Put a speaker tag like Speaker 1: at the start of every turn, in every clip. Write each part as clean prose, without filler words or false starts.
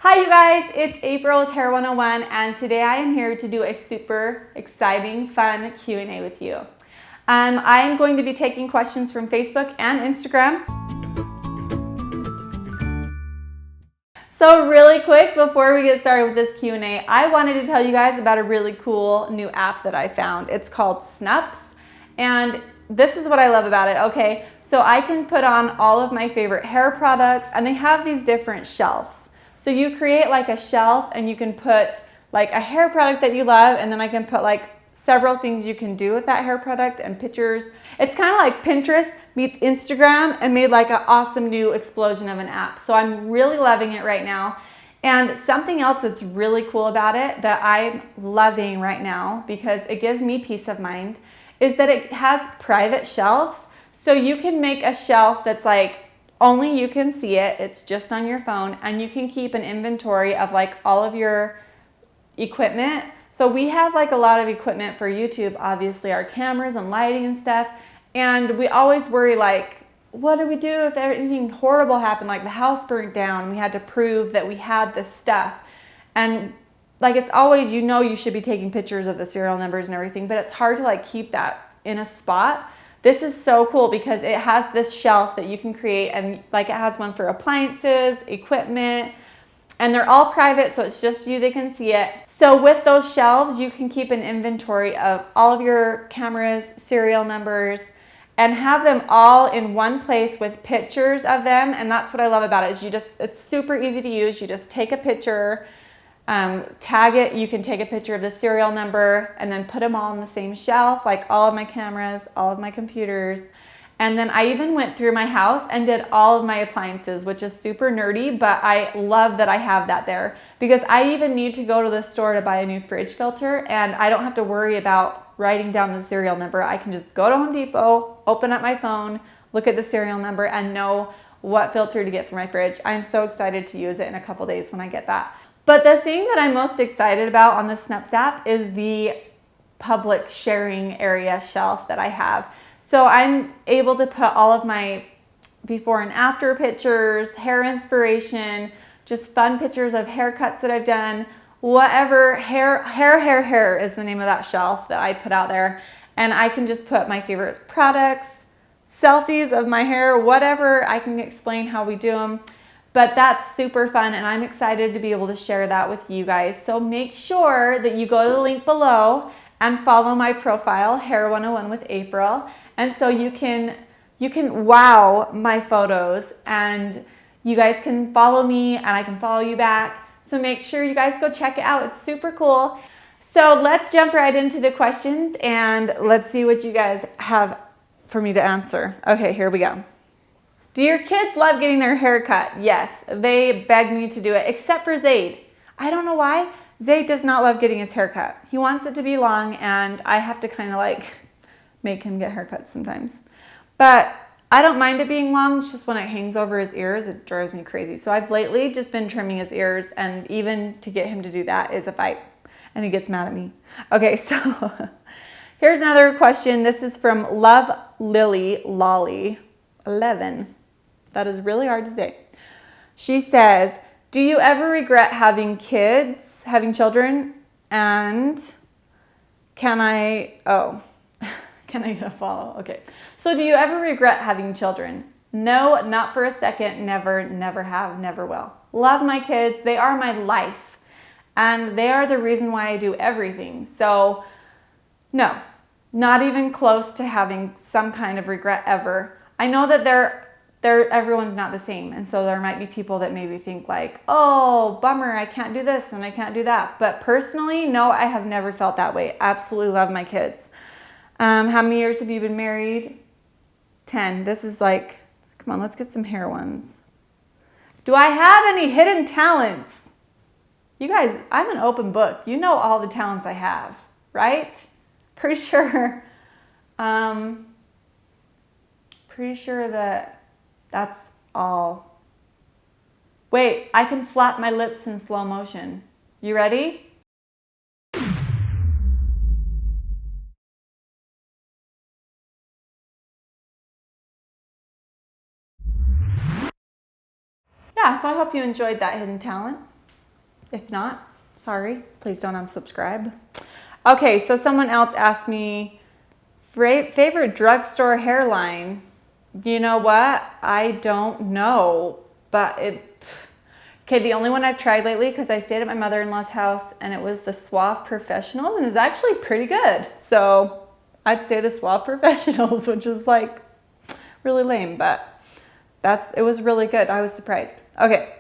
Speaker 1: Hi you guys, it's April with Hair 101 and today I am here to do a super exciting, fun Q&A with you. I am going to be taking questions from Facebook and Instagram. So really quick, before we get started with this Q&A, I wanted to tell you guys about a really cool new app that I found. It's called Snups, and this is what I love about it. Okay, so I can put on all of my favorite hair products, and they have these different shelves. So you create like a shelf and you can put like a hair product that you love, and then I can put like several things you can do with that hair product and pictures. It's kind of like Pinterest meets Instagram and made like an awesome new explosion of an app. So I'm really loving it right now. And something else that's really cool about it that I'm loving right now, because it gives me peace of mind, is that it has private shelves. So you can make a shelf that's like only you can see it, it's just on your phone, and you can keep an inventory of like all of your equipment. So we have like a lot of equipment for YouTube, obviously our cameras and lighting and stuff, and we always worry like, what do we do if anything horrible happened, like the house burnt down and we had to prove that we had this stuff? And like, it's always, you know, you should be taking pictures of the serial numbers and everything, but it's hard to like keep that in a spot. This is so cool because it has this shelf that you can create, and like it has one for appliances, equipment, and they're all private, so it's just you that can see it. So with those shelves, you can keep an inventory of all of your cameras, serial numbers, and have them all in one place with pictures of them. And that's what I love about it, is it's super easy to use. You just take a picture, tag it, you can take a picture of the serial number and then put them all on the same shelf, like all of my cameras, all of my computers. And then I even went through my house and did all of my appliances, which is super nerdy, but I love that I have that there, because I even need to go to the store to buy a new fridge filter, and I don't have to worry about writing down the serial number. I can just go to Home Depot, open up my phone, look at the serial number, and know what filter to get for my fridge. I'm so excited to use it in a couple days when I get that. But the thing that I'm most excited about on the Snups app is the public sharing area shelf that I have. So I'm able to put all of my before and after pictures, hair inspiration, just fun pictures of haircuts that I've done, whatever. Hair is the name of that shelf that I put out there. And I can just put my favorite products, selfies of my hair, whatever. I can explain how we do them. But that's super fun, and I'm excited to be able to share that with you guys. So make sure that you go to the link below and follow my profile, Hair 101 with April. And so you can wow my photos, and you guys can follow me and I can follow you back. So make sure you guys go check it out. It's super cool. So let's jump right into the questions and let's see what you guys have for me to answer. Okay, here we go. Do your kids love getting their hair cut? Yes, they beg me to do it, except for Zayd. I don't know why. Zayd does not love getting his hair cut. He wants it to be long, and I have to kind of like make him get haircuts sometimes. But I don't mind it being long. It's just when it hangs over his ears, it drives me crazy. So I've lately just been trimming his ears, and even to get him to do that is a fight, and he gets mad at me. Okay, so here's another question. This is from Love Lily Lolly 11. That is really hard to say. She says, do you ever regret having children? And can I follow? Okay. So do you ever regret having children? No, not for a second. Never, never have, never will. Love my kids. They are my life. And they are the reason why I do everything. So no, not even close to having some kind of regret ever. I know that everyone's not the same, and so there might be people that maybe think like, oh, bummer, I can't do this and I can't do that. But personally, no, I have never felt that way. Absolutely love my kids. How many years have you been married? 10. This is like, come on, let's get some hair ones. Do I have any hidden talents? You guys, I'm an open book. You know all the talents I have, right? Pretty sure that that's all. Wait, I can flap my lips in slow motion. You ready? Yeah, so I hope you enjoyed that hidden talent. If not, sorry, please don't unsubscribe. Okay, so someone else asked me, favorite drugstore hairline. You know what? I don't know, but okay, the only one I've tried lately, because I stayed at my mother-in-law's house, and it was the Suave Professionals, and it's actually pretty good. So I'd say the Suave Professionals, which is like really lame, but it was really good. I was surprised. Okay.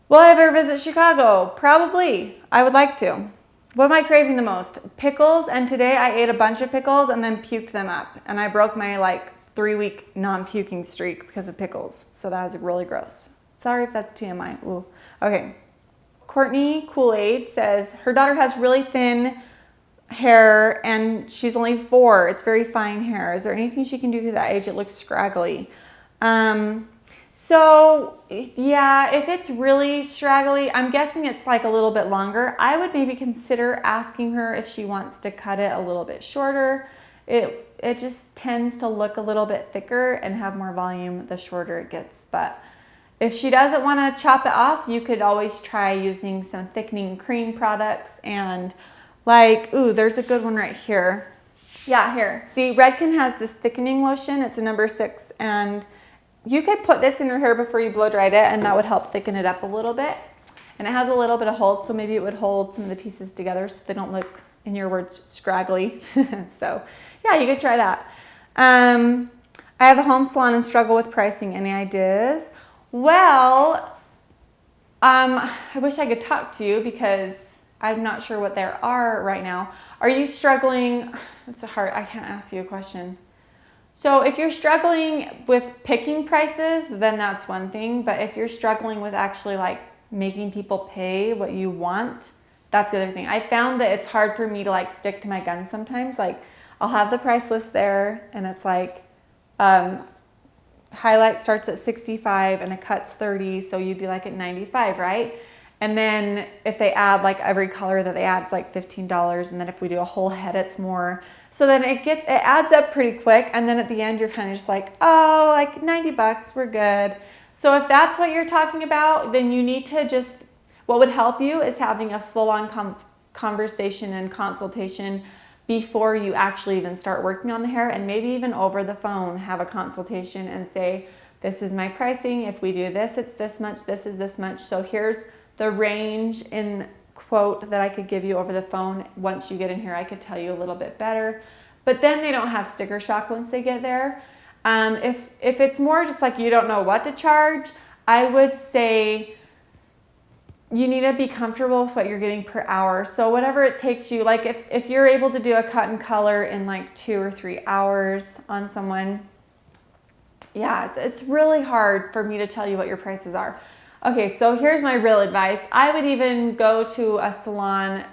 Speaker 1: Will I ever visit Chicago? Probably. I would like to. What am I craving the most? Pickles, and today I ate a bunch of pickles and then puked them up, and I broke my like 3-week non-puking streak because of pickles. So that was really gross. Sorry if that's TMI. Ooh. Okay. Courtney Kool-Aid says her daughter has really thin hair and she's only 4. It's very fine hair. Is there anything she can do to that age? It looks scraggly. So yeah, if it's really straggly, I'm guessing it's like a little bit longer. I would maybe consider asking her if she wants to cut it a little bit shorter. It just tends to look a little bit thicker and have more volume the shorter it gets. But if she doesn't want to chop it off, you could always try using some thickening cream products and like, ooh, there's a good one right here. Yeah, here. See, Redken has this thickening lotion. It's a number 6, and you could put this in your hair before you blow dried it, and that would help thicken it up a little bit. And it has a little bit of hold, so maybe it would hold some of the pieces together so they don't look, in your words, scraggly. So yeah, you could try that. I have a home salon and struggle with pricing. Any ideas? Well, I wish I could talk to you because I'm not sure what there are right now. Are you struggling? It's I can't ask you a question. So if you're struggling with picking prices, then that's one thing. But if you're struggling with actually like making people pay what you want, that's the other thing. I found that it's hard for me to like stick to my guns sometimes. Like I'll have the price list there and it's like highlight starts at 65 and it cuts 30. So you'd be like at 95, right? And then if they add like every color that they add, it's like $15. And then if we do a whole head, it's more. So then it adds up pretty quick. And then at the end, you're kind of just like, oh, like 90 bucks, we're good. So if that's what you're talking about, then you need to just, what would help you is having a full-on conversation and consultation before you actually even start working on the hair, and maybe even over the phone, have a consultation and say, this is my pricing. If we do this, it's this much, this is this much. So here's the range in quote that I could give you over the phone. Once you get in here, I could tell you a little bit better. But then they don't have sticker shock once they get there. If it's more just like you don't know what to charge, I would say you need to be comfortable with what you're getting per hour. So whatever it takes you, like if you're able to do a cut and color in like 2 or 3 hours on someone, yeah, it's really hard for me to tell you what your prices are. Okay, so here's my real advice. I would even go to a salon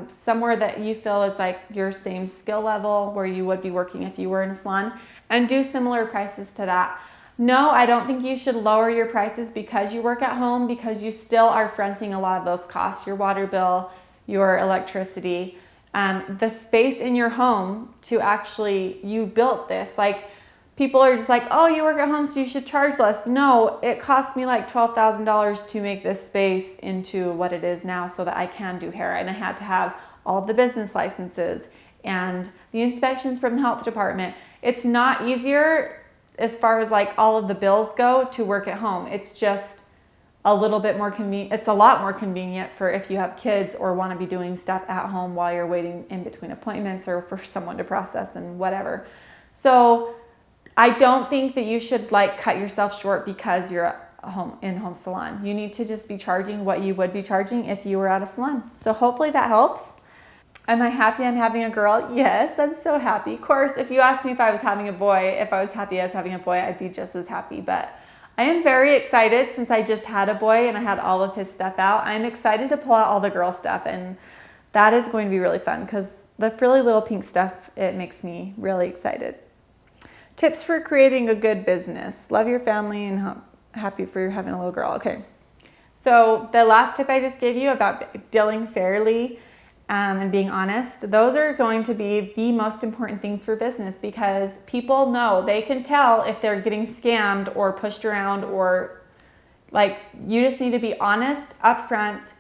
Speaker 1: somewhere that you feel is like your same skill level where you would be working if you were in a salon, and do similar prices to that. No, I don't think you should lower your prices because you work at home, because you still are fronting a lot of those costs, your water bill, your electricity, the space in your home to actually, you built this. Like, people are just like, oh, you work at home, so you should charge less. No, it cost me like $12,000 to make this space into what it is now so that I can do hair. And I had to have all the business licenses and the inspections from the health department. It's not easier as far as like all of the bills go to work at home. It's just a little bit more convenient. It's a lot more convenient for if you have kids or want to be doing stuff at home while you're waiting in between appointments or for someone to process and whatever. So I don't think that you should like cut yourself short because you're a in-home salon. You need to just be charging what you would be charging if you were at a salon. So hopefully that helps. Am I happy I'm having a girl? Yes, I'm so happy. Of course, if you asked me if I was having a boy, if I was happy as having a boy, I'd be just as happy. But I am very excited since I just had a boy and I had all of his stuff out. I'm excited to pull out all the girl stuff, and that is going to be really fun because the frilly little pink stuff, it makes me really excited. Tips for creating a good business. Love your family and happy for you having a little girl. Okay. So the last tip I just gave you about dealing fairly and being honest, those are going to be the most important things for business, because people know, they can tell if they're getting scammed or pushed around or Like, you just need to be honest, upfront,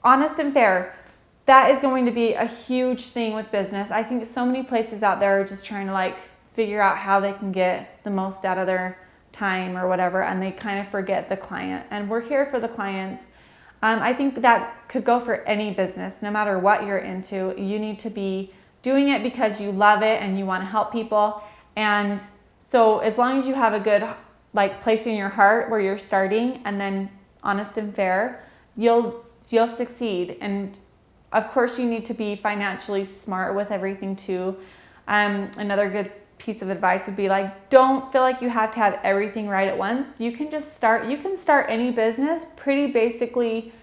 Speaker 1: honest and fair. That is going to be a huge thing with business. I think so many places out there are just trying to like figure out how they can get the most out of their time or whatever, and they kind of forget the client. And we're here for the clients. I think that could go for any business, no matter what you're into. You need to be doing it because you love it and you want to help people. And so as long as you have a good like place in your heart where you're starting, and then honest and fair, you'll succeed. And of course you need to be financially smart with everything too. Another good piece of advice would be like, don't feel like you have to have everything right at once. You can just start, you can start any business pretty basically,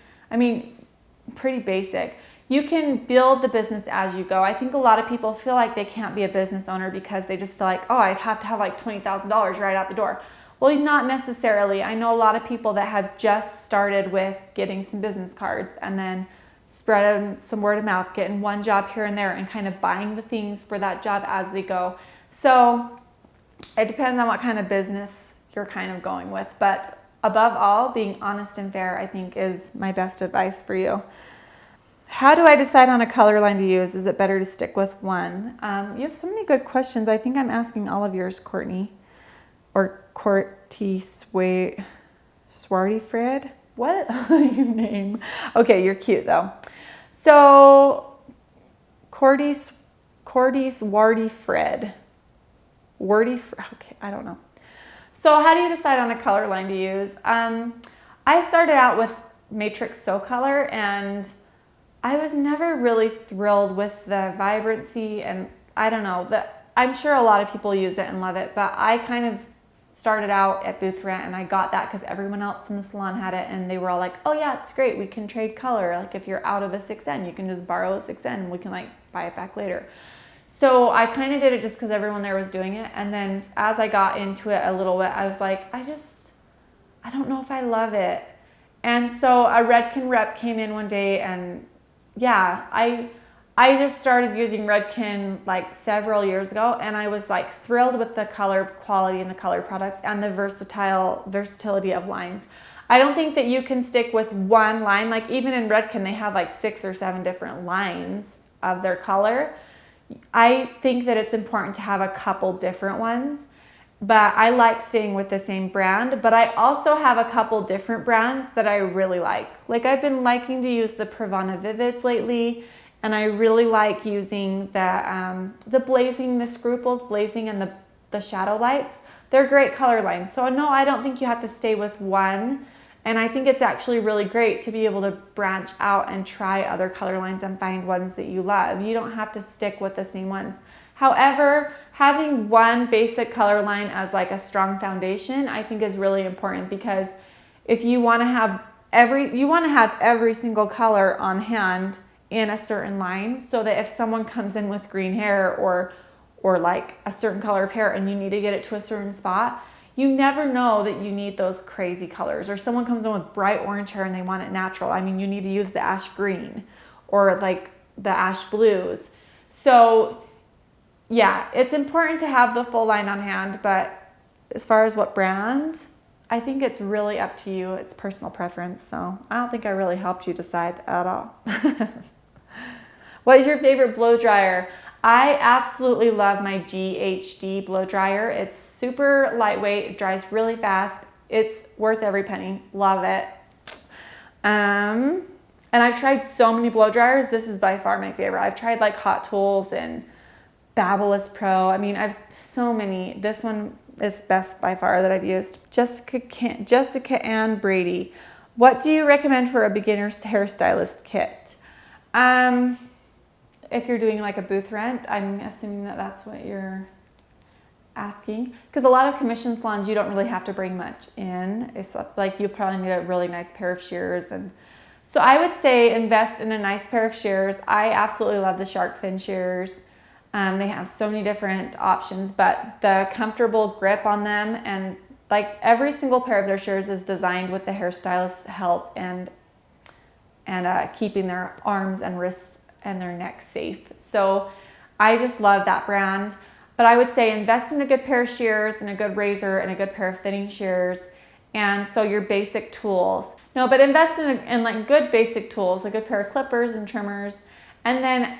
Speaker 1: pretty basic. You can build the business as you go. I think a lot of people feel like they can't be a business owner because they just feel like, oh, I'd have to have like $20,000 right out the door. Well, not necessarily. I know a lot of people that have just started with getting some business cards and then spreading some word of mouth, getting one job here and there, and kind of buying the things for that job as they go. So it depends on what kind of business you're kind of going with. But above all, being honest and fair, I think, is my best advice for you. How do I decide on a color line to use? Is it better to stick with one? You have so many good questions. I think I'm asking all of yours, Courtney. Or Courty Swarty Fred? What your name? Okay, you're cute though. So Courty's Warty Fred. Okay, I don't know. So how do you decide on a color line to use? I started out with Matrix So Color, and I was never really thrilled with the vibrancy, and I don't know, I'm sure a lot of people use it and love it, but I kind of started out at booth rent, and I got that because everyone else in the salon had it, and they were all like, oh yeah, it's great, we can trade color. Like if you're out of a 6N, you can just borrow a 6N and we can like buy it back later. So I kind of did it just because everyone there was doing it. And then as I got into it a little bit, I was like, I don't know if I love it. And so a Redken rep came in one day, and yeah, I just started using Redken like several years ago, and I was like thrilled with the color quality and the color products and the versatility of lines. I don't think that you can stick with one line. Like even in Redken, they have like 6 or 7 different lines of their color. I think that it's important to have a couple different ones, but I like staying with the same brand. But I also have a couple different brands that I really like. Like I've been liking to use the Pravana Vivids lately, and I really like using the Blazing, the Scruples Blazing, and the Shadow Lights. They're great color lines. So no, I don't think you have to stay with one. And I think it's actually really great to be able to branch out and try other color lines and find ones that you love. You don't have to stick with the same ones. However, having one basic color line as like a strong foundation, I think is really important, because if you want to have every single color on hand in a certain line, so that if someone comes in with green hair or like a certain color of hair and you need to get it to a certain spot, you never know that you need those crazy colors. Or someone comes in with bright orange hair and they want it natural. I mean, you need to use the ash green or like the ash blues. So yeah, it's important to have the full line on hand, but as far as what brand, I think it's really up to you. It's personal preference. So I don't think I really helped you decide at all. What is your favorite blow dryer? I absolutely love my GHD blow dryer. It's super lightweight, it dries really fast. It's worth every penny. Love it. And I've tried so many blow dryers. This is by far my favorite. I've tried like Hot Tools and Babyliss Pro. I mean, I've so many. This one is best by far that I've used. Jessica Ann Brady. What do you recommend for a beginner's hairstylist kit? If you're doing like a booth rent, I'm assuming that that's what you're asking. Because a lot of commission salons, you don't really have to bring much in. It's like you probably need a really nice pair of shears. And so I would say invest in a nice pair of shears. I absolutely love the shark fin shears. They have so many different options, but the comfortable grip on them, and like every single pair of their shears is designed with the hairstylist's help and keeping their arms and wrists and their neck safe. So I just love that brand. But But I would say invest in a good pair of shears and a good razor and a good pair of thinning shears. And so your basic tools. No, but invest in like good basic tools, a good pair of clippers and trimmers. And then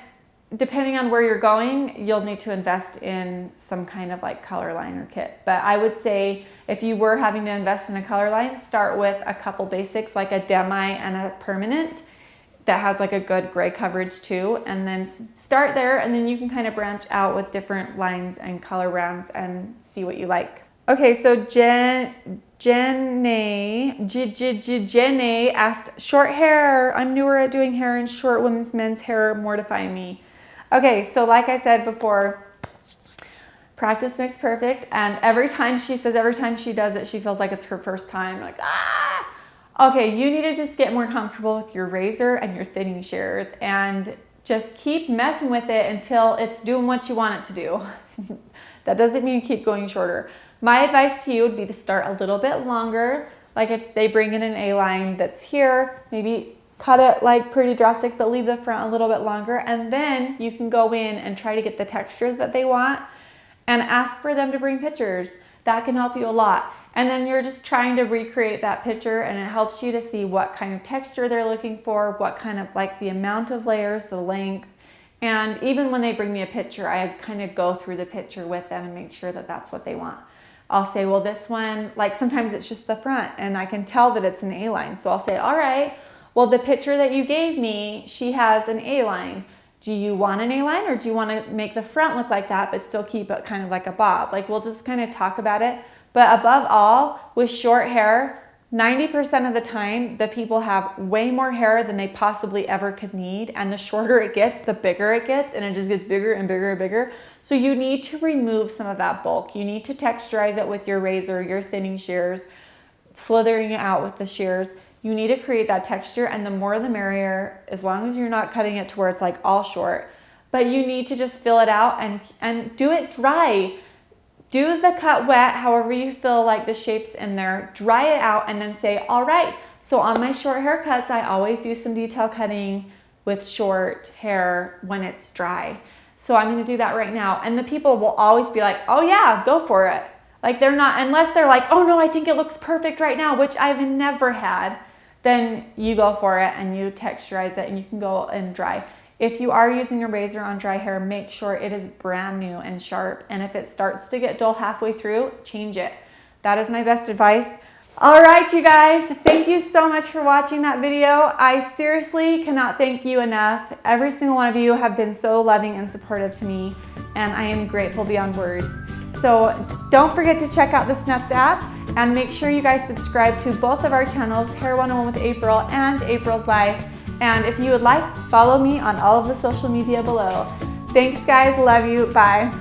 Speaker 1: depending on where you're going, you'll need to invest in some kind of like color liner kit. But I would say if you were having to invest in a color line, start with a couple basics like a demi and a permanent that has like a good gray coverage too. And then start there, and then you can kind of branch out with different lines and color rounds and see what you like. Okay, so Jenny asked, short hair. I'm newer at doing hair, and short women's men's hair mortify me. Okay, so like I said before, practice makes perfect. And every time she does it, she feels like it's her first time. Like, ah! Okay, you need to just get more comfortable with your razor and your thinning shears and just keep messing with it until it's doing what you want it to do. That doesn't mean you keep going shorter. My advice to you would be to start a little bit longer. Like if they bring in an A-line that's here, maybe cut it like pretty drastic, but leave the front a little bit longer. And then you can go in and try to get the texture that they want and ask for them to bring pictures. That can help you a lot. And then you're just trying to recreate that picture, and it helps you to see what kind of texture they're looking for, what kind of like the amount of layers, the length. And even when they bring me a picture, I kind of go through the picture with them and make sure that that's what they want. I'll say, well, this one, like sometimes it's just the front and I can tell that it's an A-line. So I'll say, all right, well, the picture that you gave me, she has an A-line. Do you want an A-line, or do you want to make the front look like that but still keep it kind of like a bob? Like we'll just kind of talk about it. But above all, with short hair, 90% of the time, the people have way more hair than they possibly ever could need. And the shorter it gets, the bigger it gets, and it just gets bigger and bigger and bigger. So you need to remove some of that bulk. You need to texturize it with your razor, your thinning shears, slithering it out with the shears. You need to create that texture, and the more the merrier, as long as you're not cutting it to where it's like all short. But you need to just fill it out and do it dry. Do the cut wet, however you feel like the shape's in there. Dry it out and then say, all right, so on my short haircuts, I always do some detail cutting with short hair when it's dry. So I'm gonna do that right now. And the people will always be like, oh yeah, go for it. Like they're not, unless they're like, oh no, I think it looks perfect right now, which I've never had, then you go for it and you texturize it and you can go and dry. If you are using a razor on dry hair, make sure it is brand new and sharp. And if it starts to get dull halfway through, change it. That is my best advice. All right, you guys, thank you so much for watching that video. I seriously cannot thank you enough. Every single one of you have been so loving and supportive to me, and I am grateful beyond words. So don't forget to check out the Snaps app, and make sure you guys subscribe to both of our channels, Hair 101 with April and April's Life. And if you would like, follow me on all of the social media below. Thanks guys, love you, bye.